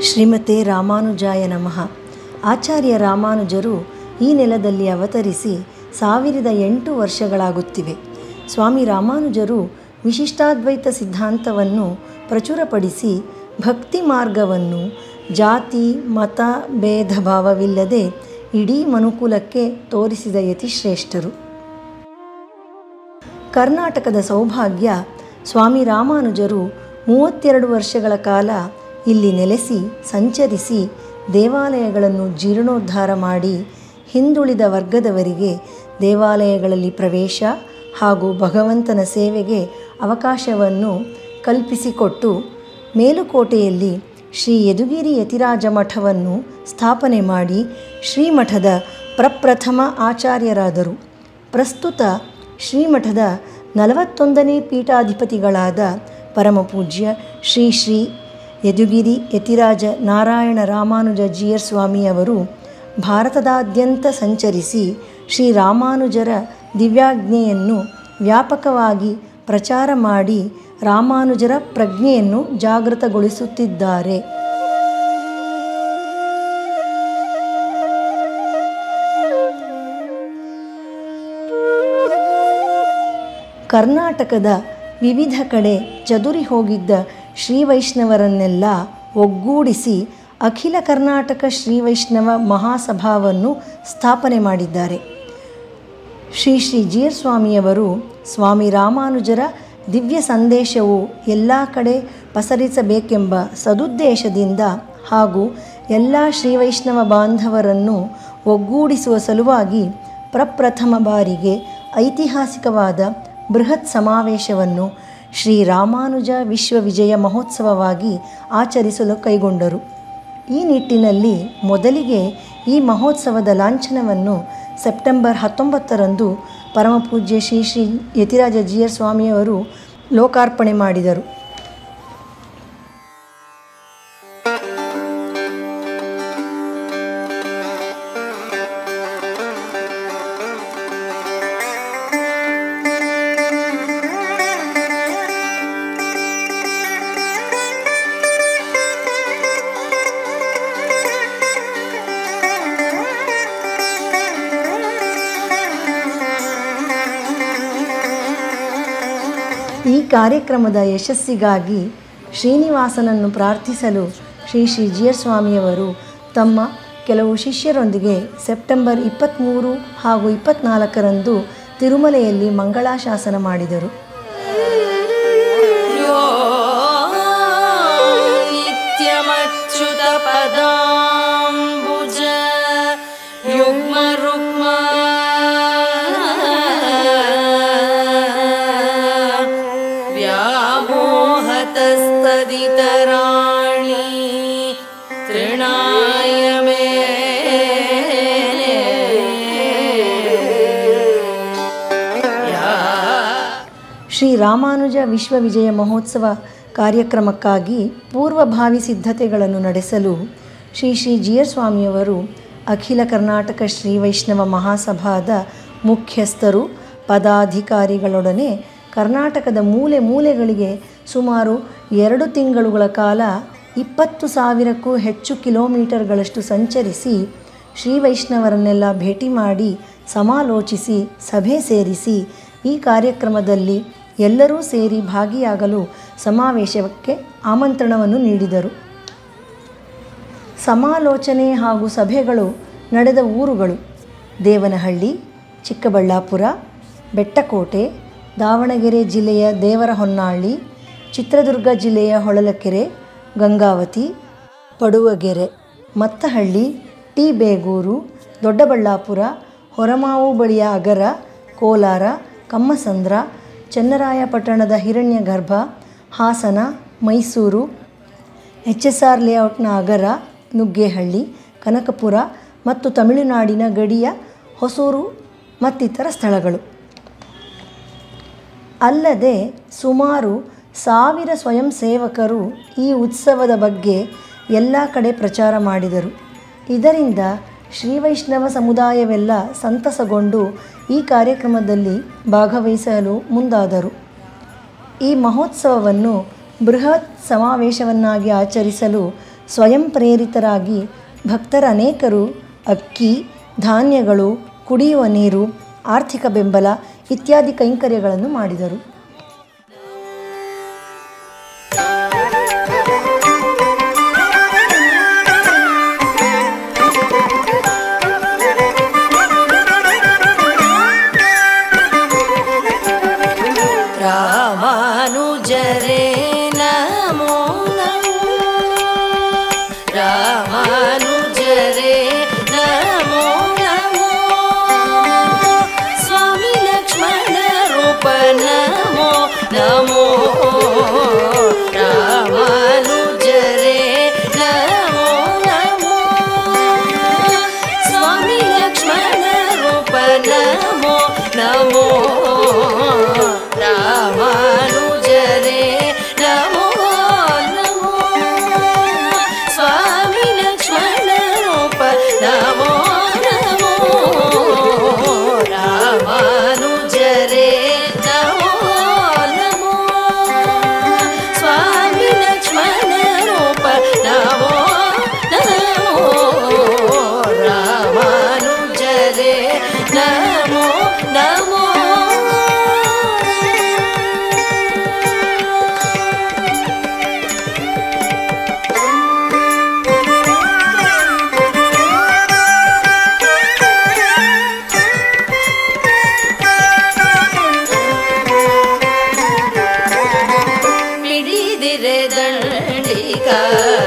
ಶ್ರೀಮತೆ ರಾಮಾನುಜಾಯ ನಮಃ. ಆಚಾರ್ಯ ರಾಮಾನುಜರು ಈ ನೆಲದಲ್ಲಿ ಅವತರಿಸಿ 1008 ವರ್ಷಗಳಾಗುತ್ತಿವೆ. ಸ್ವಾಮಿ ರಾಮಾನುಜರು ವಿಶಿಷ್ಟಾದ್ವೈತ ಸಿದ್ಧಾಂತವನ್ನು ಪ್ರಚುರಪಡಿಸಿ ಭಕ್ತಿ ಮಾರ್ಗವನ್ನು ಜಾತಿ ಮತ ಭೇದ ಭಾವವಿಲ್ಲದೆ ಇಡೀ ಮನುಕುಲಕ್ಕೆ ತೋರಿಸಿದ ಯತಿಶ್ರೇಷ್ಠರು. ಕರ್ನಾಟಕದ ಸೌಭಾಗ್ಯ ಸ್ವಾಮಿ ರಾಮಾನುಜರು 32 ವರ್ಷಗಳ ಕಾಲ ಇಲ್ಲಿ ನೆಲೆಸಿ ಸಂಚರಿಸಿ ದೇವಾಲಯಗಳನ್ನು ಜೀರ್ಣೋದ್ಧಾರ ಮಾಡಿ ಹಿಂದುಳಿದ ವರ್ಗದವರಿಗೆ ದೇವಾಲಯಗಳಲ್ಲಿ ಪ್ರವೇಶ ಹಾಗೂ ಭಗವಂತನ ಸೇವೆಗೆ ಅವಕಾಶವನ್ನು ಕಲ್ಪಿಸಿಕೊಟ್ಟು ಮೇಲುಕೋಟೆಯಲ್ಲಿ ಶ್ರೀ ಯದುಗಿರಿ ಯತಿರಾಜ ಮಠವನ್ನು ಸ್ಥಾಪನೆ ಮಾಡಿ ಶ್ರೀಮಠದ ಪ್ರಪ್ರಥಮ ಆಚಾರ್ಯರಾದರು. ಪ್ರಸ್ತುತ ಶ್ರೀಮಠದ 41ನೇ ಪೀಠಾಧಿಪತಿಗಳಾದ ಪರಮಪೂಜ್ಯ ಶ್ರೀ ಶ್ರೀ ಯದುಗಿರಿ ಯತಿರಾಜ ನಾರಾಯಣ ರಾಮಾನುಜ ಜೀಯರ್ ಸ್ವಾಮಿಯವರು ಭಾರತದಾದ್ಯಂತ ಸಂಚರಿಸಿ ಶ್ರೀರಾಮಾನುಜರ ದಿವ್ಯಾಜ್ಞೆಯನ್ನು ವ್ಯಾಪಕವಾಗಿ ಪ್ರಚಾರ ಮಾಡಿ ರಾಮಾನುಜರ ಪ್ರಜ್ಞೆಯನ್ನು ಜಾಗೃತಗೊಳಿಸುತ್ತಿದ್ದಾರೆ. ಕರ್ನಾಟಕದ ವಿವಿಧ ಕಡೆ ಚದುರಿ ಹೋಗಿದ್ದ ಶ್ರೀ ವೈಷ್ಣವರನ್ನೆಲ್ಲ ಒಗ್ಗೂಡಿಸಿ ಅಖಿಲ ಕರ್ನಾಟಕ ಶ್ರೀ ವೈಷ್ಣವ ಮಹಾಸಭಾವನ್ನು ಸ್ಥಾಪನೆ ಮಾಡಿದ್ದಾರೆ. ಶ್ರೀ ಶ್ರೀ ಜೀಯರ್ ಸ್ವಾಮಿಯವರು ಸ್ವಾಮಿ ರಾಮಾನುಜರ ದಿವ್ಯ ಸಂದೇಶವು ಎಲ್ಲ ಕಡೆ ಪಸರಿಸಬೇಕೆಂಬ ಸದುದ್ದೇಶದಿಂದ ಹಾಗೂ ಎಲ್ಲ ಶ್ರೀ ವೈಷ್ಣವ ಬಾಂಧವರನ್ನು ಒಗ್ಗೂಡಿಸುವ ಸಲುವಾಗಿ ಪ್ರಪ್ರಥಮ ಬಾರಿಗೆ ಐತಿಹಾಸಿಕವಾದ ಬೃಹತ್ ಸಮಾವೇಶವನ್ನು ಶ್ರೀ ರಾಮಾನುಜ ವಿಶ್ವವಿಜಯ ಮಹೋತ್ಸವವಾಗಿ ಆಚರಿಸಲು ಕೈಗೊಂಡರು. ಈ ನಿಟ್ಟಿನಲ್ಲಿ ಮೊದಲಿಗೆ ಈ ಮಹೋತ್ಸವದ ಲಾಂಛನವನ್ನು ಸೆಪ್ಟೆಂಬರ್ 19ರಂದು ಪರಮಪೂಜ್ಯ ಶ್ರೀ ಶ್ರೀ ಯತಿರಾಜ ಜೀಯರ್ ಸ್ವಾಮಿಯವರು ಲೋಕಾರ್ಪಣೆ ಮಾಡಿದರು. ಈ ಕಾರ್ಯಕ್ರಮದ ಯಶಸ್ಸಿಗಾಗಿ ಶ್ರೀನಿವಾಸನನ್ನು ಪ್ರಾರ್ಥಿಸಲು ಶ್ರೀ ಶ್ರೀ ಜೀಯರ್ ಸ್ವಾಮಿಯವರು ತಮ್ಮ ಕೆಲವು ಶಿಷ್ಯರೊಂದಿಗೆ ಸೆಪ್ಟೆಂಬರ್ 23 ಹಾಗೂ 24ರಂದು ತಿರುಮಲೆಯಲ್ಲಿ ಮಂಗಳಾಶಾಸನ ಮಾಡಿದರು. ಶ್ರೀ ರಾಮಾನುಜ ವಿಶ್ವವಿಜಯ ಮಹೋತ್ಸವ ಕಾರ್ಯಕ್ರಮಕ್ಕಾಗಿ ಪೂರ್ವಭಾವಿ ಸಿದ್ಧತೆಗಳನ್ನು ನಡೆಸಲು ಶ್ರೀ ಶ್ರೀ ಜೀಯರ್ ಸ್ವಾಮಿಯವರು ಅಖಿಲ ಕರ್ನಾಟಕ ಶ್ರೀ ವೈಷ್ಣವ ಮಹಾಸಭಾದ ಮುಖ್ಯಸ್ಥರು ಪದಾಧಿಕಾರಿಗಳೊಡನೆ ಕರ್ನಾಟಕದ ಮೂಲೆ ಮೂಲೆಗಳಿಗೆ ಸುಮಾರು 2 ತಿಂಗಳುಗಳ ಕಾಲ 20,000ಕ್ಕೂ ಹೆಚ್ಚು ಕಿಲೋಮೀಟರ್ಗಳಷ್ಟು ಸಂಚರಿಸಿ ಶ್ರೀ ವೈಷ್ಣವರನ್ನೆಲ್ಲ ಭೇಟಿ ಮಾಡಿ ಸಮಾಲೋಚಿಸಿ ಸಭೆ ಸೇರಿಸಿ ಈ ಕಾರ್ಯಕ್ರಮದಲ್ಲಿ ಎಲ್ಲರೂ ಸೇರಿ ಭಾಗಿಯಾಗಲು ಸಮಾವೇಶಕ್ಕೆ ಆಮಂತ್ರಣವನ್ನು ನೀಡಿದರು. ಸಮಾಲೋಚನೆ ಹಾಗೂ ಸಭೆಗಳು ನಡೆದ ಊರುಗಳು ದೇವನಹಳ್ಳಿ, ಚಿಕ್ಕಬಳ್ಳಾಪುರ, ಬೆಟ್ಟಕೋಟೆ, ದಾವಣಗೆರೆ ಜಿಲ್ಲೆಯ ದೇವರಹೊನ್ನಾಳಿ, ಚಿತ್ರದುರ್ಗ ಜಿಲ್ಲೆಯ ಹೊಳಲಕೆರೆ, ಗಂಗಾವತಿ, ಪಡುವಗೆರೆ, ಮತ್ತಹಳ್ಳಿ, ಟಿ ಬೇಗೂರು, ದೊಡ್ಡಬಳ್ಳಾಪುರ, ಹೊರಮಾವು ಬಳಿಯ ಅಗರ, ಕೋಲಾರ, ಕಮ್ಮಸಂದ್ರ, ಚನ್ನರಾಯಪಟ್ಟಣದ ಹಿರಣ್ಯಗರ್ಭ, ಹಾಸನ, ಮೈಸೂರು, HSR ಲೇಔಟ್ನ ಅಗರ, ನುಗ್ಗೇಹಳ್ಳಿ, ಕನಕಪುರ ಮತ್ತು ತಮಿಳುನಾಡಿನ ಗಡಿಯ ಹೊಸೂರು ಮತ್ತಿತರ ಸ್ಥಳಗಳು. ಅಲ್ಲದೆ ಸುಮಾರು 1000 ಸ್ವಯಂ ಸೇವಕರು ಈ ಉತ್ಸವದ ಬಗ್ಗೆ ಎಲ್ಲ ಕಡೆ ಪ್ರಚಾರ ಮಾಡಿದರು. ಇದರಿಂದ ಶ್ರೀ ವೈಷ್ಣವ ಸಮುದಾಯವೆಲ್ಲ ಸಂತಸಗೊಂಡು ಈ ಕಾರ್ಯಕ್ರಮದಲ್ಲಿ ಭಾಗವಹಿಸಲು ಮುಂದಾದರು. ಈ ಮಹೋತ್ಸವವನ್ನು ಬೃಹತ್ ಸಮಾವೇಶವನ್ನಾಗಿ ಆಚರಿಸಲು ಸ್ವಯಂ ಪ್ರೇರಿತರಾಗಿ ಭಕ್ತರ ಅನೇಕರು ಅಕ್ಕಿ, ಧಾನ್ಯಗಳು, ಕುಡಿಯುವ ನೀರು, ಆರ್ಥಿಕ ಬೆಂಬಲ ಇತ್ಯಾದಿ ಕೈಂಕರ್ಯಗಳನ್ನು ಮಾಡಿದರು. ರಾಮಾನುಜರೇ ನಮೋ ನಮೋ, ರಾಮಾನುಜರೇ ನಮೋ ನಮೋ, ಸ್ವಾಮಿ ಲಕ್ಷ್ಮಣ ರೂಪ ನಮೋ ನಮೋ, ರಾಮಾನುಜರೇ ನಮೋ ನಮೋ, ಸ್ವಾಮಿ ಲಕ್ಷ್ಮಣ ರೂಪ ನಮೋ ನಮೋ, ರಾಮಾನುಜರೇ ನಮೋ ನಮೋ, ಸ್ವಾಮಿ ಲಕ್ಷ್ಮಣ ರೂಪ ನಮೋ ನಮೋ, ರಾಮಾನುಜರೇ ನಮೋ ನಮೋ, ಸ್ವಾಮಿ ಲಕ್ಷ್ಮಣ ರೂಪ ನಮೋ ನಮೋ, ರಾಮಾನುಜರೇ ನಮೋ ನಮೋ. ದಂಡಿಕಾ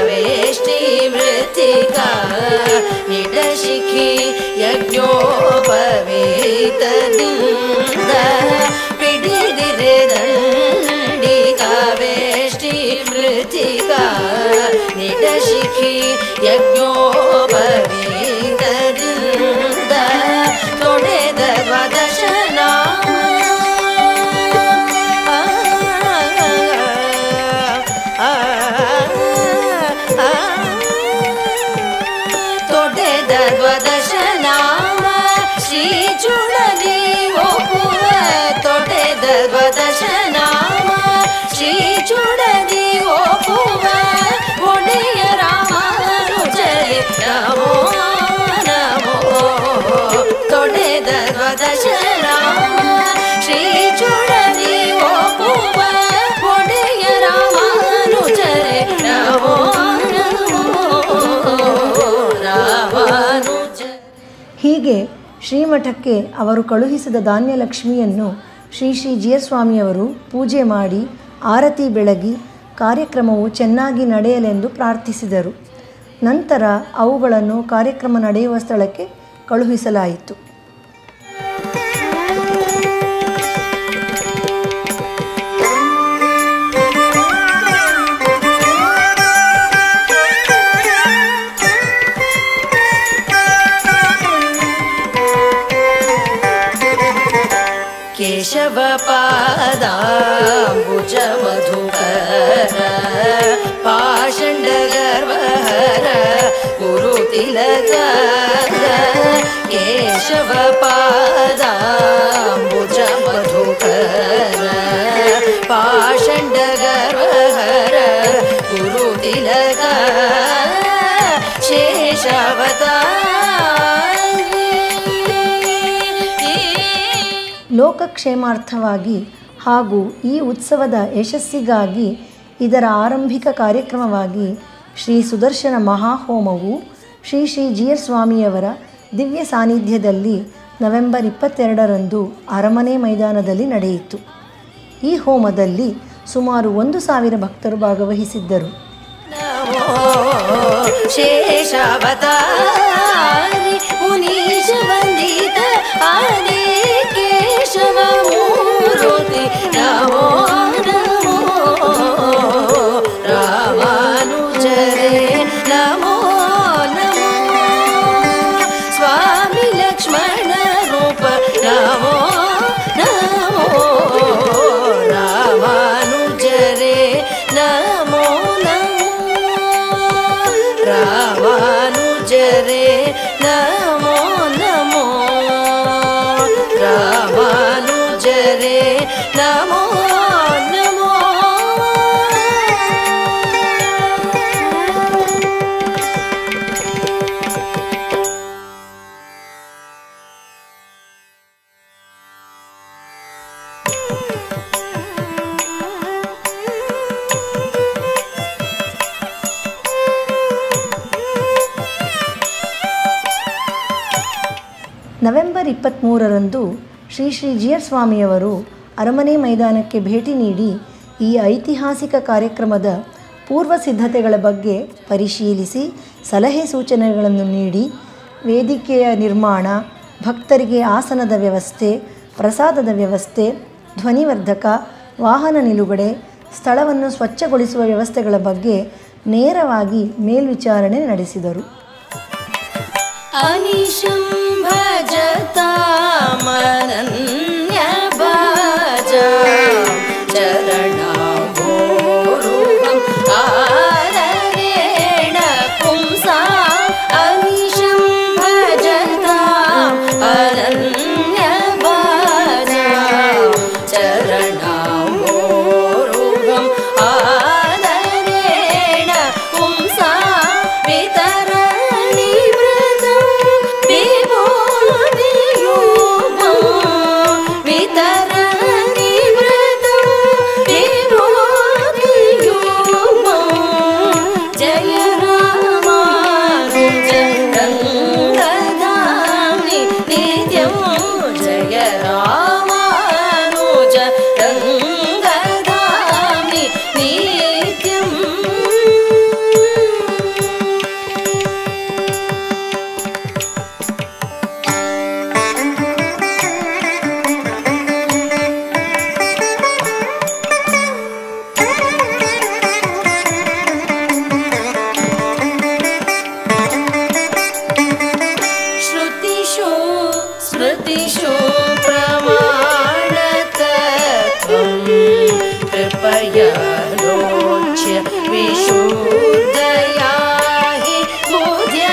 ವೇಷ್ಟಿ ಮೃತ್ತಿಕಾ ನಿಡಶಿಖಿ ಯಜ್ಞೋಪವೀತದಿಂದ ಪಿಡಿದಿರೆ ದಂಡಿಕಾ ವೇಷ್ಟಿ ಮೃತ್ತಿಕಾ ನಿಡಶಿಖಿ ಯಜ್ಞೋಪವೀತದಿಂದ ತೊಡೆದ ದ್ವಾದಶನ ತೊಡೆದ ದ್ವಾದಶನಾಮ ಶ್ರೀ ಚೂಡಲಿ ಒಪ್ಪುವ, ತೊಡೆದ ದ್ವಾದಶನಾಮ ಶ್ರೀ ಚೂಡಲಿ ಒಪ್ಪುವ, ಒಡೆಯ ರಾಮಾನುಜರೇ ನಮೋ ನಮೋ, ತೊಡೆದ ದ್ವಾದಶನಾಮ ಶ್ರೀ ಚೂಡಲಿ ಒಪ್ಪುವ, ಒಡೆಯ ರಾಮಾನುಜರೇ ನಮೋ ನಮೋ, ರಾಮಾನುಜ. ಹೀಗೆ ಶ್ರೀಮಠಕ್ಕೆ ಅವರು ಕಳುಹಿಸಿದ ಧಾನ್ಯಲಕ್ಷ್ಮಿಯನ್ನು ಶ್ರೀ ಶ್ರೀ ಜಿಯಸ್ವಾಮಿಯವರು ಪೂಜೆ ಮಾಡಿ ಆರತಿ ಬೆಳಗಿ ಕಾರ್ಯಕ್ರಮವು ಚೆನ್ನಾಗಿ ನಡೆಯಲೆಂದು ಪ್ರಾರ್ಥಿಸಿದರು. ನಂತರ ಅವುಗಳನ್ನು ಕಾರ್ಯಕ್ರಮ ನಡೆಯುವ ಸ್ಥಳಕ್ಕೆ ಕಳುಹಿಸಲಾಯಿತು. ಕೇಶವ ಪಾದಾಂಬುಜ ಮಧುಕರ ಪಾಷಂಡ ಗರ್ವಹರ ಗುರು ತಿಲಕರ, ಕೇಶವ ಪಾದಾಂಬುಜ ಮಧುಕರ ಪಾಷಂಡ ಗರ್ವಹರ ಗುರು ತಿಲಕರ, ಶೇಷಾವತಾರ. ಲೋಕಕ್ಷೇಮಾರ್ಥವಾಗಿ ಹಾಗೂ ಈ ಉತ್ಸವದ ಯಶಸ್ಸಿಗಾಗಿ ಇದರ ಆರಂಭಿಕ ಕಾರ್ಯಕ್ರಮವಾಗಿ ಶ್ರೀ ಸುದರ್ಶನ ಮಹಾಹೋಮವು ಶ್ರೀ ಶ್ರೀ ಜಿಯಸ್ವಾಮಿಯವರ ದಿವ್ಯ ಸಾನ್ನಿಧ್ಯದಲ್ಲಿ ನವೆಂಬರ್ 22ರಂದು ಅರಮನೆ ಮೈದಾನದಲ್ಲಿ ನಡೆಯಿತು. ಈ ಹೋಮದಲ್ಲಿ ಸುಮಾರು 1,000 ಭಕ್ತರು ಭಾಗವಹಿಸಿದ್ದರು. ಶೇಷಾವತಾರಿ ಮುನೀಶ ವಂದಿತ ಆದಿ ಕೇಶವ ಮೂರ್ತಿ ನಮೋ ನಮೋ, ರಾಮಾನುಜರೇ ನಮೋ ನಮೋ, ಸ್ವಾಮಿ ಲಕ್ಷ್ಮಣ ರೂಪ ನಮೋ ನಮೋ, ರಾಮಾನುಜರೇ ನಮೋ ನಮೋ, ರಾಮಾನುಜರೇ ನಮೋ ನಮೋ, ರಾಮಾನುಜರೇ ನಮೋ ನಮೋ. ನವೆಂಬರ್ 23ರಂದು ಶ್ರೀ ಶ್ರೀ ಜಿಯರ್ ಸ್ವಾಮಿಯವರು ಅರಮನೆ ಮೈದಾನಕ್ಕೆ ಭೇಟಿ ನೀಡಿ ಈ ಐತಿಹಾಸಿಕ ಕಾರ್ಯಕ್ರಮದ ಪೂರ್ವ ಸಿದ್ಧತೆಗಳ ಬಗ್ಗೆ ಪರಿಶೀಲಿಸಿ ಸಲಹೆ ಸೂಚನೆಗಳನ್ನು ನೀಡಿ ವೇದಿಕೆಯ ನಿರ್ಮಾಣ, ಭಕ್ತರಿಗೆ ಆಸನದ ವ್ಯವಸ್ಥೆ, ಪ್ರಸಾದದ ವ್ಯವಸ್ಥೆ, ಧ್ವನಿವರ್ಧಕ, ವಾಹನ ನಿಲುಗಡೆ, ಸ್ಥಳವನ್ನು ಸ್ವಚ್ಛಗೊಳಿಸುವ ವ್ಯವಸ್ಥೆಗಳ ಬಗ್ಗೆ ನೇರವಾಗಿ ಮೇಲ್ವಿಚಾರಣೆ ನಡೆಸಿದರು. ಅನಿಶಂ ಭಜತಾಮನನ್ಯ ಭಜ ಚರಣಾಭೋರುಹಂ ಆರರೇಣ ಪುಂಸಾ ಅನಿಶಂ ಭಜತಾಂ ಅನನ್ಯ ಭಜ ಚರಣಾಭೋರುಹಂ ಆರರೇಣ ಪುಂಸಾ ವಿತರಣಿ ವ್ರತಂ ವಿಭೂತಿಯೂಪಂ ವಿತರಣಿ ವ್ರತಂ ವಿಭೂತಿಯೂಪಂ ಜಯ ರಾಮಾನುಜ ರಂಗಧಾಮಿ ನಿತ್ಯಂ ಜಯ ರಾಮಾನುಜ ರಂಗಧಾಮಿ ನಿತ್ಯಂ. श्रुतिषु स्मृतिषु प्रमाणतत्त्वं कृपया लोच्य विशुद्धया हि बोध्य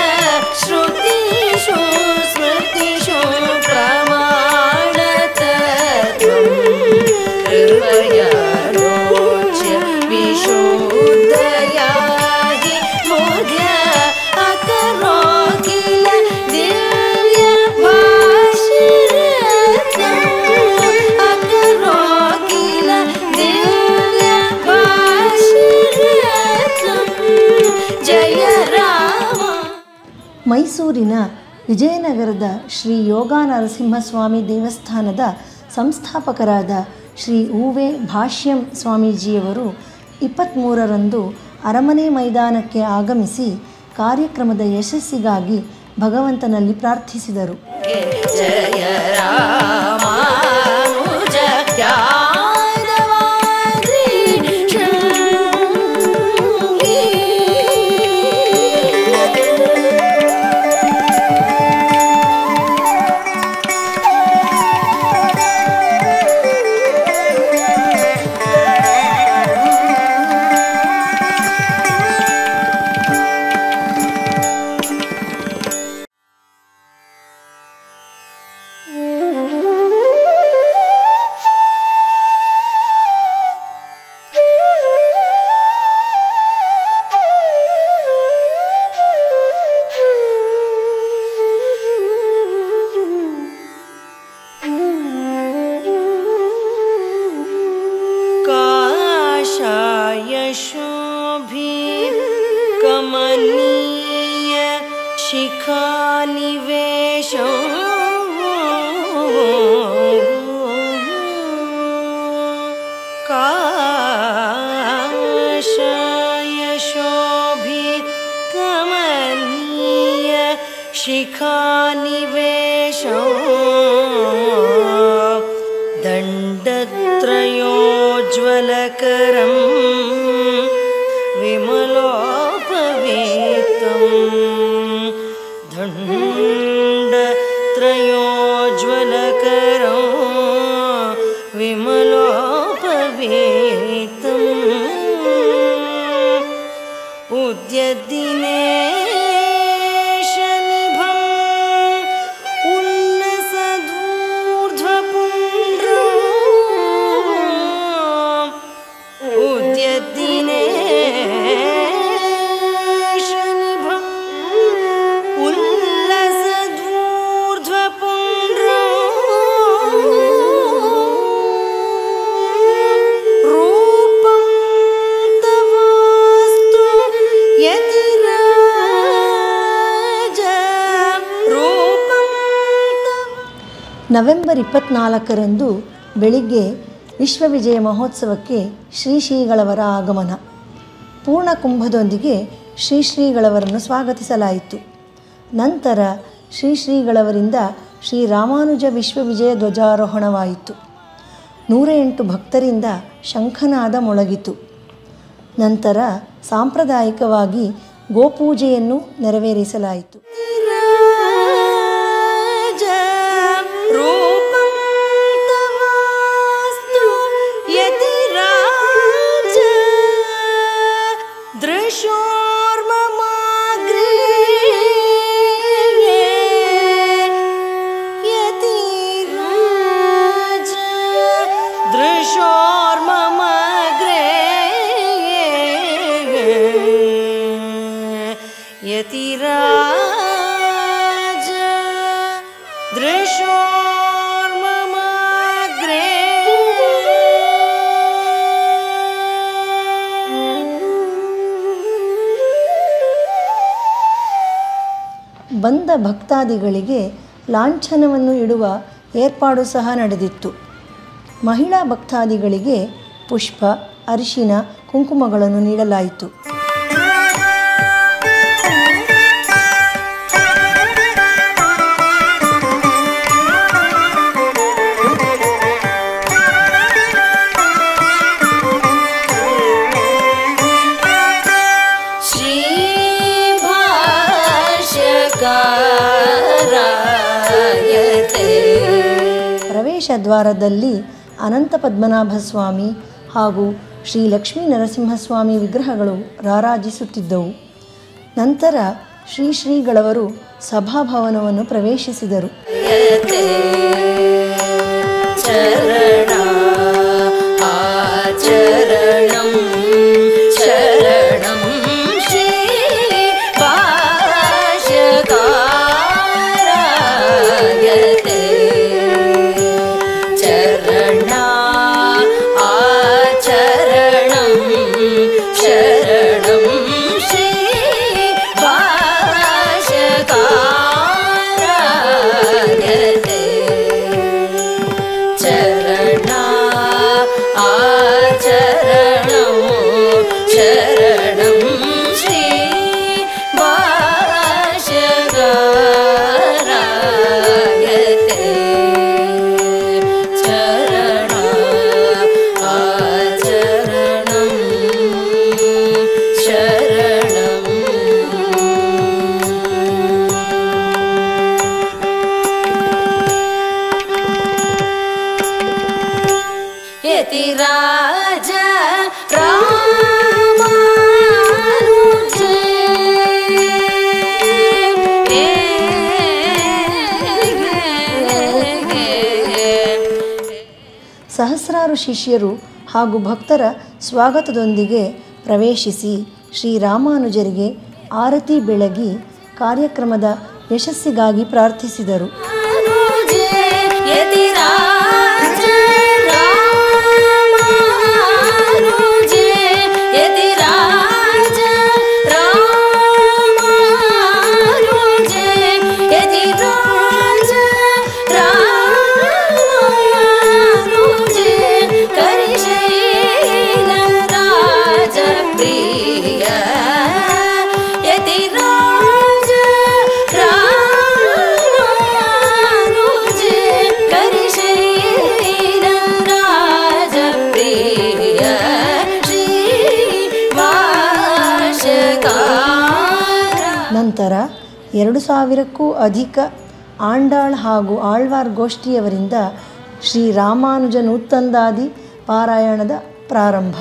श्रुतिषु स्मृतिषु प्रमाणतत्त्वं कृपया लोच्य विशुद्धया हि बोध्य अकरो किल दिव्य भाषिरत्नम् अकरो किल दिव्य भाषिरत्नम् जय राम. ಮೈಸೂರಿನ ವಿಜಯನಗರದ ಶ್ರೀ ಯೋಗ ನರಸಿಂಹಸ್ವಾಮಿ ದೇವಸ್ಥಾನದ ಸಂಸ್ಥಾಪಕರಾದ ಶ್ರೀ ಉ.ವೆ. ಭಾಷ್ಯಂ ಸ್ವಾಮೀಜಿಯವರು 23ರಂದು ಅರಮನೆ ಮೈದಾನಕ್ಕೆ ಆಗಮಿಸಿ ಕಾರ್ಯಕ್ರಮದ ಯಶಸ್ಸಿಗಾಗಿ ಭಗವಂತನಲ್ಲಿ ಪ್ರಾರ್ಥಿಸಿದರು. ಜಯ ರಾಮಾನುಜ ಯಾದವಾದ್ರಿ ಶೃಂಗಿ. काशाय शोभि कमनीय शिखानिवेशो काशाय शोभि कमनीय शिखानिवेशो दण्डत्रयोज्ज्वलकरं विमलोपवेतं दण्डत्रयोज्ज्वलकरं विमलोपवेतं उद्यद्दिनेशनिभम् उल्लसदूर्ध्वपुण्ड्रम् उद्यद्दिनेशनिभम् उल्लसदूर्ध्वपुण्ड्रम् रूपं तवास्तु यदि ನವೆಂಬರ್ 24ರಂದು ಬೆಳಿಗ್ಗೆ ವಿಶ್ವವಿಜಯ ಮಹೋತ್ಸವಕ್ಕೆ ಶ್ರೀಗಳವರ ಆಗಮನ. ಪೂರ್ಣ ಕುಂಭದೊಂದಿಗೆ ಶ್ರೀಗಳವರನ್ನು ಸ್ವಾಗತಿಸಲಾಯಿತು. ನಂತರ ಶ್ರೀಗಳವರಿಂದ ಶ್ರೀರಾಮಾನುಜ ವಿಶ್ವವಿಜಯ ಧ್ವಜಾರೋಹಣವಾಯಿತು. 108 ಭಕ್ತರಿಂದ ಶಂಖನಾದ ಮೊಳಗಿತು. ನಂತರ ಸಾಂಪ್ರದಾಯಿಕವಾಗಿ ಗೋಪೂಜೆಯನ್ನು ನೆರವೇರಿಸಲಾಯಿತು. ಯತಿರಾಜ ದೃಶೋರ್ಮಮಾಗ್ರೇ ಬಂದ ಭಕ್ತಾದಿಗಳಿಗೆ ಲಾಂಛನವನ್ನು ಇಡುವ ಏರ್ಪಾಡು ಸಹ ನಡೆದಿತ್ತು. ಮಹಿಳಾ ಭಕ್ತಾದಿಗಳಿಗೆ ಪುಷ್ಪ, ಅರಿಶಿನ, ಕುಂಕುಮಗಳನ್ನು ನೀಡಲಾಯಿತು. ಪ್ರವೇಶ ದ್ವಾರದಲ್ಲಿ ಅನಂತ ಪದ್ಮನಾಭ ಸ್ವಾಮಿ ಹಾಗೂ ಶ್ರೀ ಲಕ್ಷ್ಮೀ ನರಸಿಂಹಸ್ವಾಮಿ ವಿಗ್ರಹಗಳು ರಾರಾಜಿಸುತ್ತಿದ್ದವು. ನಂತರ ಶ್ರೀಗಳವರು ಸಭಾಭವನವನ್ನು ಪ್ರವೇಶಿಸಿದರು. ಯತಿರಾಜ ಸಹಸ್ರಾರು ಶಿಷ್ಯರು ಹಾಗೂ ಭಕ್ತರ ಸ್ವಾಗತದೊಂದಿಗೆ ಪ್ರವೇಶಿಸಿ ಶ್ರೀರಾಮಾನುಜರಿಗೆ ಆರತಿ ಬೆಳಗಿ ಕಾರ್ಯಕ್ರಮದ ಯಶಸ್ಸಿಗಾಗಿ ಪ್ರಾರ್ಥಿಸಿದರು. ನಂತರ 2000ಕ್ಕೂ ಅಧಿಕ ಆಂಡಾಳ್ ಹಾಗೂ ಆಳ್ವಾರ್ ಗೋಷ್ಠಿಯವರಿಂದ ಶ್ರೀರಾಮಾನುಜ ನೂತಂದಾದಿ ಪಾರಾಯಣದ ಪ್ರಾರಂಭ.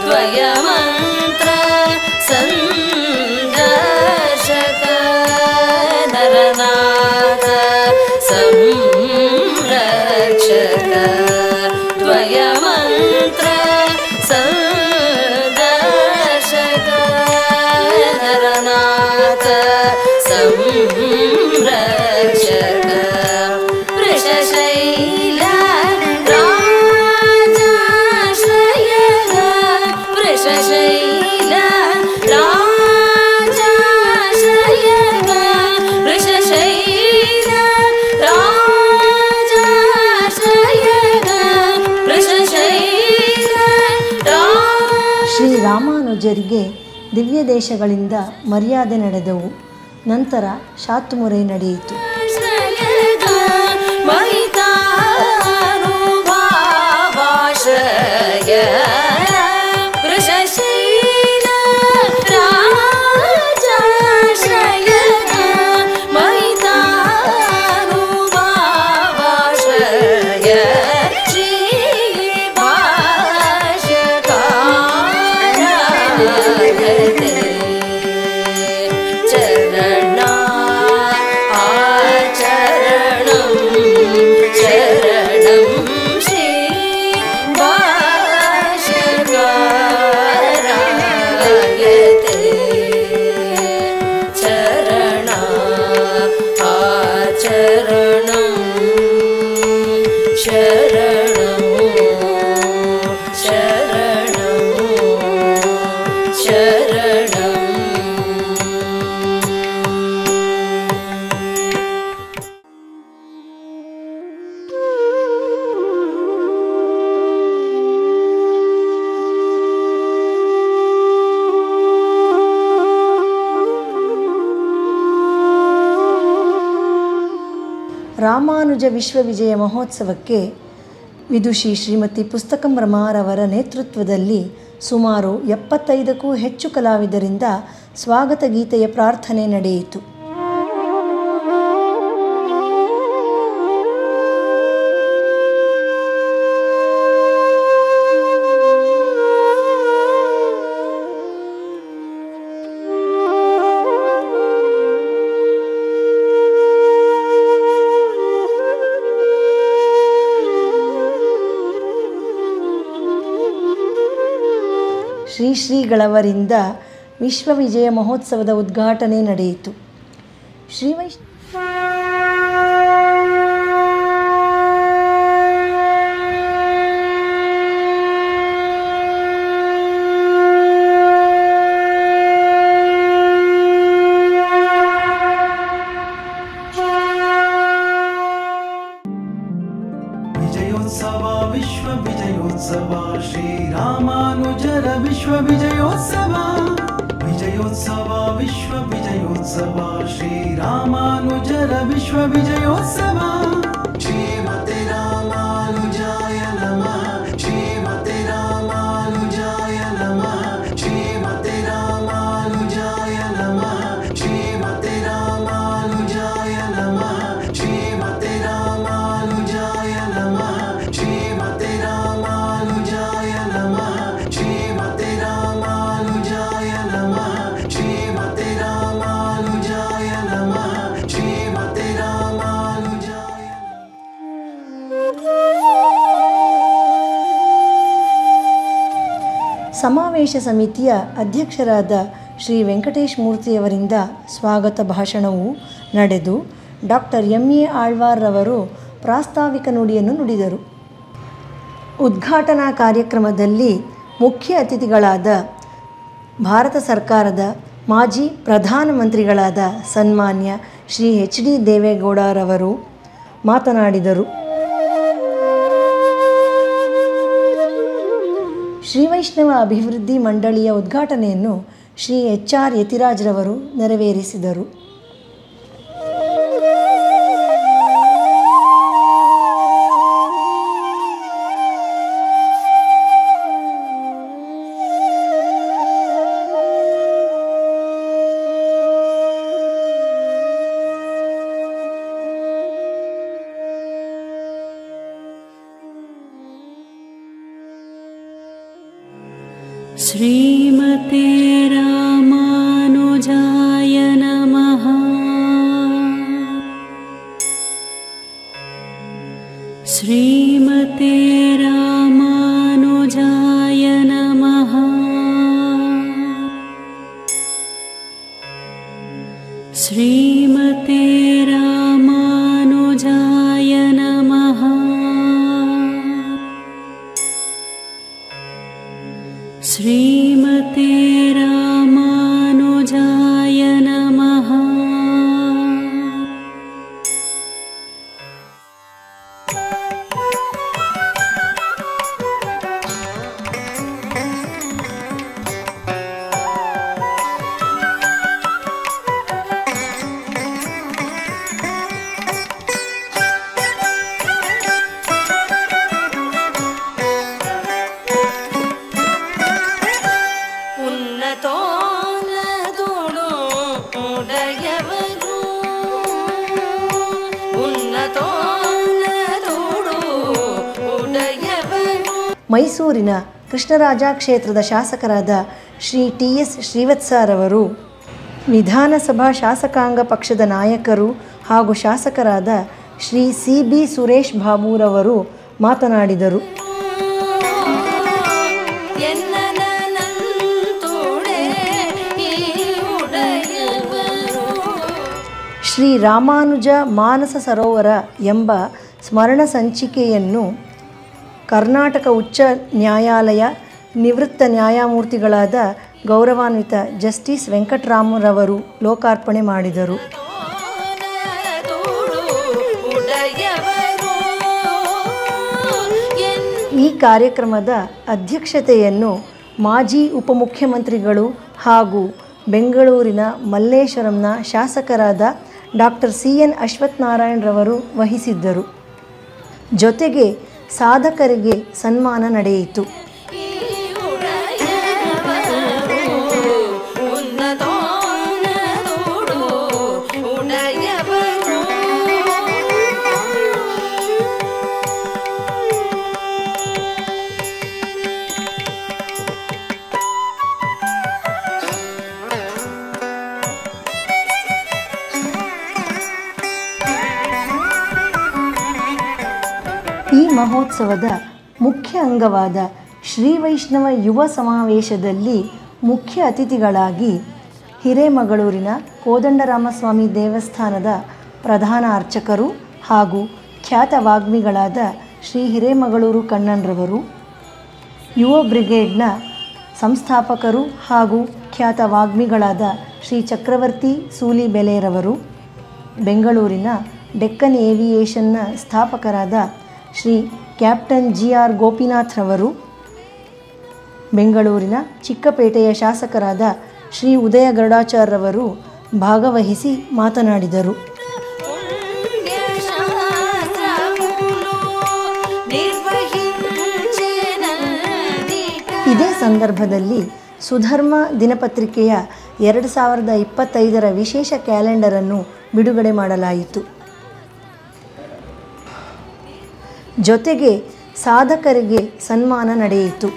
द्वयमन्त्र सन्दर्शक नरनाथ संरक्षक द्वयमन्त्र सन्दर्शक नरनाथ संरक्षक वृषशैल राजाश्रयक वृषशैल राजाश्रयक वृषशैल राजाश्रयक वृषशैल ಶ್ರೀ ರಾಮಾನುಜರಿಗೆ ದಿವ್ಯ ದೇಶಗಳಿಂದ ಮರ್ಯಾದೆ ನಡೆದವು. ನಂತರ ಶಾತುಮುರೆ ನಡೆಯಿತು. ರಾಮಾನುಜ ವಿಶ್ವವಿಜಯ ಮಹೋತ್ಸವಕ್ಕೆ ವಿದುಷಿ ಶ್ರೀಮತಿ ಪುಸ್ತಕಂ ರಮಾರವರ ನೇತೃತ್ವದಲ್ಲಿ ಸುಮಾರು 75ಕ್ಕೂ ಹೆಚ್ಚು ಕಲಾವಿದರಿಂದ ಸ್ವಾಗತ ಗೀತೆಯ ಪ್ರಾರ್ಥನೆ ನಡೆಯಿತು. ಶ್ರೀಗಳವರಿಂದ ವಿಶ್ವವಿಜಯ ಮಹೋತ್ಸವದ ಉದ್ಘಾಟನೆ ನಡೆಯಿತು. ವಿಜಯೋತ್ಸವ ವಿಶ್ವ ವಿಜಯೋತ್ಸವ ಶ್ರೀರಾಮಾನುಜರ ವಿಶ್ವ ವಿಜಯೋತ್ಸವ ವಿಜಯೋತ್ಸವ ವಿಶ್ವ ವಿಜಯೋತ್ಸವ ಶ್ರೀರಾಮಾನುಜರ ವಿಶ್ವ ವಿಜಯೋತ್ಸವ ಶ್ರೀಮತೆ ರಾಮಾನುಜಾಯ ನಮಃ ಶ್ರೀಮತೆ ರಾಮಾನುಜಾಯ ನಮಃ ಶ್ರೀಮತೆ ರಾಮಾನುಜಾಯ ನಮಃ ಶ್ರೀಮತೆ ರಾಮಾನುಜಾಯ ನಮಃ ಶ್ರೀಮತೆ ರಾಮಾನುಜಾಯ ನಮಃ ಶ್ರೀಮತೆ ರಾಮಾನುಜಾಯ ನಮಃ ಶ್ರೀಮತೆ ರಾಮಾನುಜಾಯ ನಮಃ ಶ್ರೀಮತೆ ರಾಮಾನುಜಾಯ ನಮಃ ಶ್ರೀಮತೆ ರಾಮಾನುಜಾಯ. ಸಮಾವೇಶ ಸಮಿತಿಯ ಅಧ್ಯಕ್ಷರಾದ ಶ್ರೀ ವೆಂಕಟೇಶ್ ಮೂರ್ತಿಯವರಿಂದ ಸ್ವಾಗತ ಭಾಷಣವು ನಡೆದು ಡಾಕ್ಟರ್ ಎಂ.ಎ. ಆಳ್ವಾರ್ರವರು ಪ್ರಾಸ್ತಾವಿಕ ನುಡಿಯನ್ನು ನುಡಿದರು. ಉದ್ಘಾಟನಾ ಕಾರ್ಯಕ್ರಮದಲ್ಲಿ ಮುಖ್ಯ ಅತಿಥಿಗಳಾದ ಭಾರತ ಸರ್ಕಾರದ ಮಾಜಿ ಪ್ರಧಾನಮಂತ್ರಿಗಳಾದ ಸನ್ಮಾನ್ಯ ಶ್ರೀ ಎಚ್.ಡಿ. ದೇವೇಗೌಡರವರು ಮಾತನಾಡಿದರು. ಶ್ರೀವೈಷ್ಣವ ಅಭಿವೃದ್ಧಿ ಮಂಡಳಿಯ ಉದ್ಘಾಟನೆಯನ್ನು ಶ್ರೀ ಎಚ್.ಆರ್. ಯತಿರಾಜ್ರವರು ನೆರವೇರಿಸಿದರು. श्रीमते रामानुजाय नमः। श्रीमते रामानुजाय नमः। श्रीमते रामानुजाय नमः। श्रीमते रामानुजाय नमः। ಮೈಸೂರಿನ ಕೃಷ್ಣರಾಜ ಕ್ಷೇತ್ರದ ಶಾಸಕರಾದ ಶ್ರೀ ಟಿ.ಎಸ್. ಶ್ರೀವತ್ಸರವರು ವಿಧಾನಸಭಾ ಶಾಸಕಾಂಗ ಪಕ್ಷದ ನಾಯಕರು ಹಾಗೂ ಶಾಸಕರಾದ ಶ್ರೀ ಸಿ.ಬಿ. ಸುರೇಶ್ ಬಾಬುರವರು ಮಾತನಾಡಿದರು. ಶ್ರೀ ರಾಮಾನುಜ ಮಾನಸ ಸರೋವರ ಎಂಬ ಸ್ಮರಣ ಸಂಚಿಕೆಯನ್ನು ಕರ್ನಾಟಕ ಉಚ್ಚ ನ್ಯಾಯಾಲಯ ನಿವೃತ್ತ ನ್ಯಾಯಮೂರ್ತಿಗಳಾದ ಗೌರವಾನ್ವಿತ ಜಸ್ಟಿಸ್ ವೆಂಕಟರಾಮರವರು ಲೋಕಾರ್ಪಣೆ ಮಾಡಿದರು. ಈ ಕಾರ್ಯಕ್ರಮದ ಅಧ್ಯಕ್ಷತೆಯನ್ನು ಮಾಜಿ ಉಪಮುಖ್ಯಮಂತ್ರಿಗಳು ಹಾಗೂ ಬೆಂಗಳೂರಿನ ಮಲ್ಲೇಶ್ವರಂನ ಶಾಸಕರಾದ ಡಾಕ್ಟರ್ ಸಿ.ಎನ್. ಅಶ್ವತ್ಥನಾರಾಯಣರವರು ವಹಿಸಿದ್ದರು. ಜೊತೆಗೆ ಸಾಧಕರಿಗೆ ಸನ್ಮಾನ ನಡೆಯಿತು. ಈ ಮಹೋತ್ಸವದ ಮುಖ್ಯ ಅಂಗವಾದ ಶ್ರೀ ವೈಷ್ಣವ ಯುವ ಸಮಾವೇಶದಲ್ಲಿ ಮುಖ್ಯ ಅತಿಥಿಗಳಾಗಿ ಹಿರೇಮಗಳೂರಿನ ಕೋದಂಡರಾಮಸ್ವಾಮಿ ದೇವಸ್ಥಾನದ ಪ್ರಧಾನ ಅರ್ಚಕರು ಹಾಗೂ ಖ್ಯಾತ ವಾಗ್ಮಿಗಳಾದ ಶ್ರೀ ಹಿರೇಮಗಳೂರು ಕಣ್ಣನ್ರವರು, ಯುವ ಬ್ರಿಗೇಡ್ನ ಸಂಸ್ಥಾಪಕರು ಹಾಗೂ ಖ್ಯಾತ ವಾಗ್ಮಿಗಳಾದ ಶ್ರೀ ಚಕ್ರವರ್ತಿ ಸೂಲಿಬೆಲೆರವರು, ಬೆಂಗಳೂರಿನ ಡೆಕ್ಕನ್ ಏವಿಯೇಷನ್ನ ಸ್ಥಾಪಕರಾದ ಶ್ರೀ ಕ್ಯಾಪ್ಟನ್ ಜಿ.ಆರ್. ಗೋಪಿನಾಥ್ರವರು, ಬೆಂಗಳೂರಿನ ಚಿಕ್ಕಪೇಟೆಯ ಶಾಸಕರಾದ ಶ್ರೀ ಉದಯ ಗರುಡಾಚಾರ್ಯರವರು ಭಾಗವಹಿಸಿ ಮಾತನಾಡಿದರು. ಇದೇ ಸಂದರ್ಭದಲ್ಲಿ ಸುಧರ್ಮ ದಿನಪತ್ರಿಕೆಯ 2025ರ ವಿಶೇಷ ಕ್ಯಾಲೆಂಡರನ್ನು ಬಿಡುಗಡೆ ಮಾಡಲಾಯಿತು. ಜೊತೆಗೆ ಸಾಧಕರಿಗೆ ಸನ್ಮಾನ ನಡೆಯಿತು.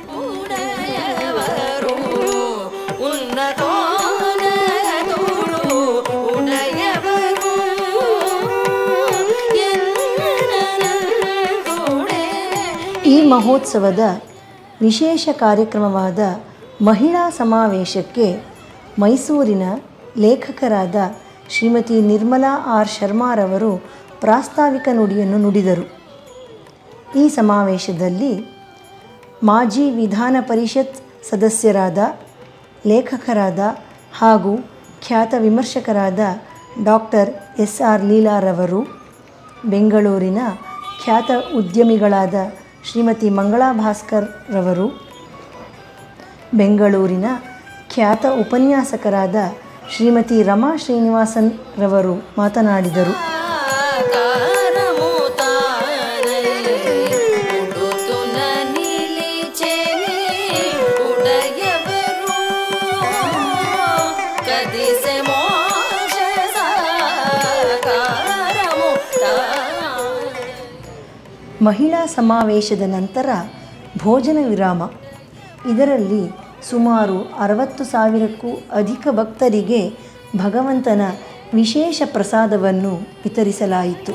ಈ ಮಹೋತ್ಸವದ ವಿಶೇಷ ಕಾರ್ಯಕ್ರಮವಾದ ಮಹಿಳಾ ಸಮಾವೇಶಕ್ಕೆ ಮೈಸೂರಿನ ಲೇಖಕರಾದ ಶ್ರೀಮತಿ ನಿರ್ಮಲಾ ಆರ್ ಶರ್ಮಾರವರು ಪ್ರಾಸ್ತಾವಿಕ ನುಡಿಯನ್ನು ನುಡಿದರು. ಈ ಸಮಾವೇಶದಲ್ಲಿ ಮಾಜಿ ವಿಧಾನ ಪರಿಷತ್ ಸದಸ್ಯರಾದ, ಲೇಖಕರಾದ ಹಾಗೂ ಖ್ಯಾತ ವಿಮರ್ಶಕರಾದ ಡಾಕ್ಟರ್ ಎಸ್.ಆರ್. ಲೀಲಾರವರು, ಬೆಂಗಳೂರಿನ ಖ್ಯಾತ ಉದ್ಯಮಿಗಳಾದ ಶ್ರೀಮತಿ ಮಂಗಳಾ ಭಾಸ್ಕರ್ ರವರು, ಬೆಂಗಳೂರಿನ ಖ್ಯಾತ ಉಪನ್ಯಾಸಕರಾದ ಶ್ರೀಮತಿ ರಮಾ ಶ್ರೀನಿವಾಸನ್ ರವರು ಮಾತನಾಡಿದರು. ಮಹಿಳಾ ಸಮಾವೇಶದ ನಂತರ ಭೋಜನ ವಿರಾಮ. ಇದರಲ್ಲಿ ಸುಮಾರು 60,000ಕ್ಕೂ ಅಧಿಕ ಭಕ್ತರಿಗೆ ಭಗವಂತನ ವಿಶೇಷ ಪ್ರಸಾದವನ್ನು ವಿತರಿಸಲಾಯಿತು.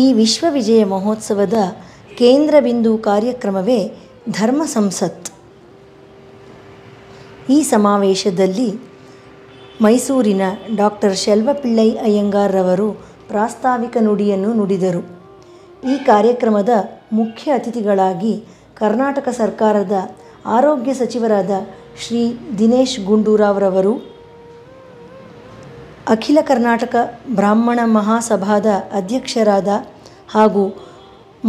ಈ ವಿಶ್ವ ವಿಜಯ ಮಹೋತ್ಸವದ ಕೇಂದ್ರ ಬಿಂದು ಕಾರ್ಯಕ್ರಮವೇ ಧರ್ಮ ಸಂಸತ್. ಈ ಸಮಾವೇಶದಲ್ಲಿ ಮೈಸೂರಿನ ಡಾಕ್ಟರ್ ಶೆಲ್ವಪಿಳ್ಳೈ ಅಯ್ಯಂಗಾರ್ರವರು ಪ್ರಾಸ್ತಾವಿಕ ನುಡಿಯನ್ನು ನುಡಿದರು. ಈ ಕಾರ್ಯಕ್ರಮದ ಮುಖ್ಯ ಅತಿಥಿಗಳಾಗಿ ಕರ್ನಾಟಕ ಸರ್ಕಾರದ ಆರೋಗ್ಯ ಸಚಿವರಾದ ಶ್ರೀ ದಿನೇಶ್ ಗುಂಡೂರಾವ್ರವರು, ಅಖಿಲ ಕರ್ನಾಟಕ ಬ್ರಾಹ್ಮಣ ಮಹಾಸಭಾದ ಅಧ್ಯಕ್ಷರಾದ ಹಾಗೂ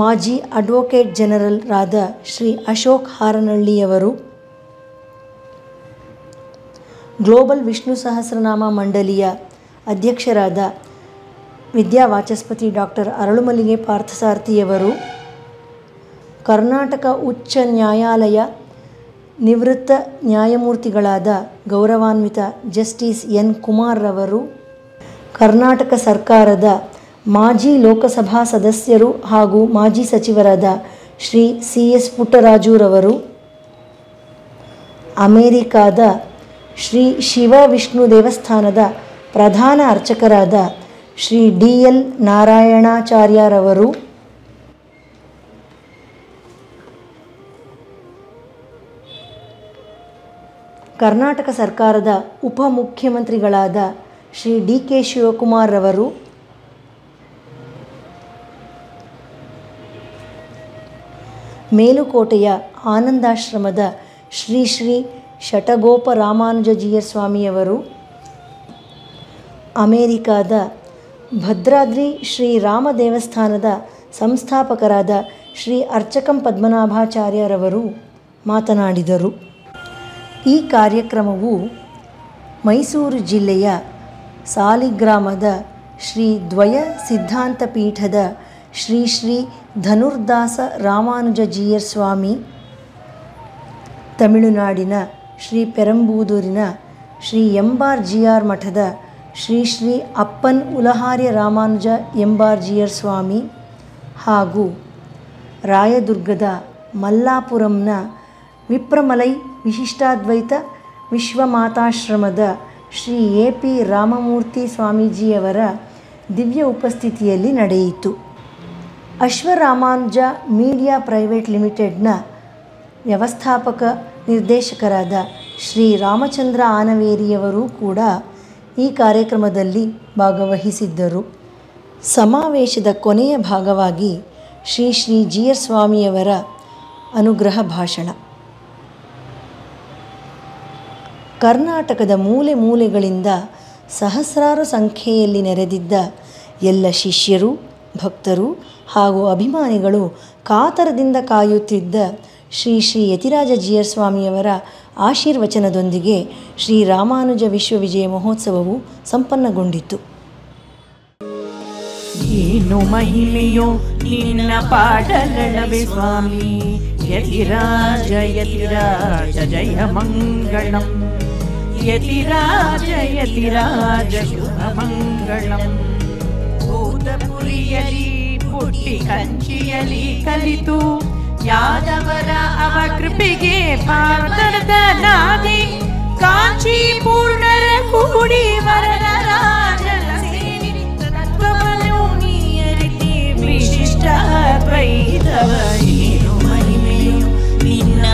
ಮಾಜಿ ಅಡ್ವೊಕೇಟ್ ಜನರಲ್ ರಾದ ಶ್ರೀ ಅಶೋಕ್ ಹಾರನಹಳ್ಳಿಯವರು, ಗ್ಲೋಬಲ್ ವಿಷ್ಣು ಸಹಸ್ರನಾಮ ಮಂಡಳಿಯ ಅಧ್ಯಕ್ಷರಾದ ವಿದ್ಯಾವಾಚಸ್ಪತಿ ಡಾಕ್ಟರ್ ಅರಳುಮಲ್ಲಿಗೆ ಪಾರ್ಥಸಾರಥಿಯವರು, ಕರ್ನಾಟಕ ಉಚ್ಚ ನ್ಯಾಯಾಲಯ ನಿವೃತ್ತ ನ್ಯಾಯಮೂರ್ತಿಗಳಾದ ಗೌರವಾನ್ವಿತ ಜಸ್ಟಿಸ್ ಎನ್ ಕುಮಾರ್ರವರು, ಕರ್ನಾಟಕ ಸರ್ಕಾರದ ಮಾಜಿ ಲೋಕಸಭಾ ಸದಸ್ಯರು ಹಾಗೂ ಮಾಜಿ ಸಚಿವರಾದ ಶ್ರೀ CS ಪುಟ್ಟರಾಜುರವರು, ಅಮೇರಿಕಾದ ಶ್ರೀ ಶಿವ ವಿಷ್ಣು ದೇವಸ್ಥಾನದ ಪ್ರಧಾನ ಅರ್ಚಕರಾದ ಶ್ರೀ DL ನಾರಾಯಣಾಚಾರ್ಯರವರು, ಕರ್ನಾಟಕ ಸರ್ಕಾರದ ಉಪಮುಖ್ಯಮಂತ್ರಿಗಳಾದ ಶ್ರೀ DK ಶಿವಕುಮಾರ್ರವರು, ಮೇಲುಕೋಟೆಯ ಆನಂದಾಶ್ರಮದ ಶ್ರೀ ಶ್ರೀ ಶಟಗೋಪ ರಾಮಾನುಜಜೀಯರ್ ಸ್ವಾಮಿಯವರು, ಅಮೇರಿಕಾದ ಭದ್ರಾದ್ರಿ ಶ್ರೀ ರಾಮ ದೇವಸ್ಥಾನದ ಸಂಸ್ಥಾಪಕರಾದ ಶ್ರೀ ಅರ್ಚಕಂ ಪದ್ಮನಾಭಾಚಾರ್ಯರವರು ಮಾತನಾಡಿದರು. ಈ ಕಾರ್ಯಕ್ರಮವು ಮೈಸೂರು ಜಿಲ್ಲೆಯ ಸಾಲಿಗ್ರಾಮದ ಶ್ರೀ ದ್ವಯ ಸಿದ್ಧಾಂತ ಪೀಠದ ಶ್ರೀ ಶ್ರೀ ಧನುರ್ದಾಸ ರಾಮಾನುಜಜೀಯರ್ ಸ್ವಾಮಿ, ತಮಿಳುನಾಡಿನ ಶ್ರೀ ಪೆರಂಬೂದೂರಿನ ಶ್ರೀ ಎಂಬಾರ್ಜಿಯಾರ್ ಮಠದ ಶ್ರೀ ಶ್ರೀ ಅಪ್ಪನ್ ಉಲಹಾರ್ಯ ರಾಮಾನುಜ ಎಂಬಾರ್ಜಿಯರ್ ಸ್ವಾಮಿ ಹಾಗೂ ರಾಯದುರ್ಗದ ಮಲ್ಲಾಪುರಂನ ವಿಪ್ರಮಲೈ ವಿಶಿಷ್ಟಾದ್ವೈತ ವಿಶ್ವಮಾತಾಶ್ರಮದ ಶ್ರೀ AP ರಾಮಮೂರ್ತಿ ಸ್ವಾಮೀಜಿಯವರ ದಿವ್ಯ ಉಪಸ್ಥಿತಿಯಲ್ಲಿ ನಡೆಯಿತು. ಅಶ್ವರಾಮಾನುಜ ಮೀಡಿಯಾ ಪ್ರೈವೇಟ್ ಲಿಮಿಟೆಡ್ನ ವ್ಯವಸ್ಥಾಪಕ ನಿರ್ದೇಶಕರಾದ ಶ್ರೀ ರಾಮಚಂದ್ರ ಆನವೇರಿಯವರು ಕೂಡ ಈ ಕಾರ್ಯಕ್ರಮದಲ್ಲಿ ಭಾಗವಹಿಸಿದ್ದರು. ಸಮಾವೇಶದ ಕೊನೆಯ ಭಾಗವಾಗಿ ಶ್ರೀ ಶ್ರೀ ಜೀಯರ್ ಸ್ವಾಮಿಯವರ ಅನುಗ್ರಹ ಭಾಷಣ. ಕರ್ನಾಟಕದ ಮೂಲೆ ಮೂಲೆಗಳಿಂದ ಸಹಸ್ರಾರು ಸಂಖ್ಯೆಯಲ್ಲಿ ನೆರೆದಿದ್ದ ಎಲ್ಲ ಶಿಷ್ಯರು, ಭಕ್ತರು ಹಾಗೂ ಅಭಿಮಾನಿಗಳು ಕಾತರದಿಂದ ಕಾಯುತ್ತಿದ್ದ ಶ್ರೀ ಶ್ರೀ ಯತಿರಾಜ ಜೀಯರ್ ಸ್ವಾಮಿಯವರ ಆಶೀರ್ವಚನದೊಂದಿಗೆ ಶ್ರೀ ರಾಮಾನುಜ ವಿಶ್ವವಿಜಯ ಮಹೋತ್ಸವವು ಸಂಪನ್ನಗೊಂಡಿತು. ಏನು ಮಹಿಮೆಯೋ ನಿನ್ನ ಪಾಡಲವೇ ಸ್ವಾಮಿ, ಯತಿರಾಜ ಯತಿರಾಜ ಜಯ ಮಂಗಳಂ, ಯತಿರಾಜ ಯತಿರಾಜ ಶುಭ ಮಂಗಳಂ. ಭೂತಪುರಿಯಲಿ ಪುಟ್ಟಿ ಕಂಚಿಯಲಿ ಕಲಿತು ಯಾದವರ ಅವ ಕೃಪೆಗೆ ಪಾತ್ರದ ನಾದಿ, ಕಾಂಚೀಪೂರ್ಣರ ಕೂಡಿ ವರರ ರಾಜನ ಸೇರಿ ತತ್ವವನ್ನು ನೀಯರಿತಿ ವಿಶಿಷ್ಟ ದ್ವೈತವ. ಏನು ಮಹಿಮೆಯು ನಿನ್ನ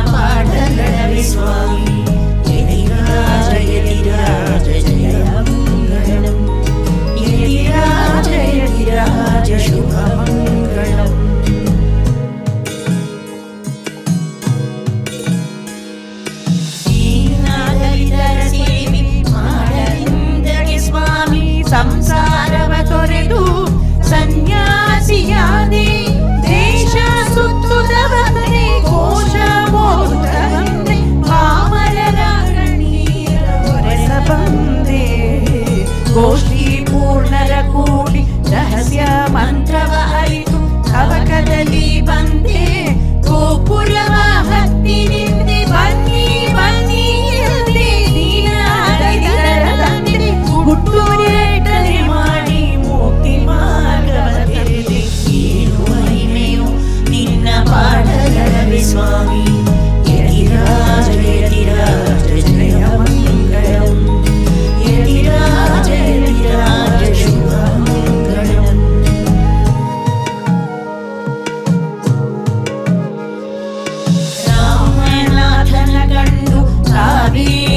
ಸಂಸಾರವ ತೊರೆದು ಸನ್ಯಾಸಿಯಾದೆ ದೇಶ ಸುತ್ತುದವನೇ ಕೋಶ ಓದುತ್ತವಂತೆ ಪಾಮರರ ಕಣ್ಣೀರ ಹೊರೆಸ ಬಂದೆ ಗೋಷ್ಠಿ ಪೂರ್ಣರ ಕೂಡಿ ರಹಸ್ಯ ಮಂತ್ರವ ಅರಿತು ಕವಕದಲ್ಲಿ ಬಂದೆ ಗೋಪುರವ ಹತ್ತಿ ನಿಂದೆ ಬನ್ನಿ ಬನ್ನಿ ಎಂದೆ ನೀನಾಡಿದರದಂದೆ ಹುಟ್ಟು ರೇಟನೆ ಮಾಡಿ ಮುಕ್ತಿ ಮಾರ್ಗವ ತೆರೆದೆ ಏನು ಮಹಿಮೆಯು ನಿನ್ನ ಪಾಠಗಳವೆ ಸ್ವಾಮಿ ಯತಿರಾಜ ಯತಿರಾಜ ಜಯ ಮಂಗಳಂ ಯತಿರಾಜ ಯತಿರಾಜ ಶುಭ ಮಂಗಳಂ ರಾಮನಾಥನ ಗಂಡು ಕಾವೇರಿ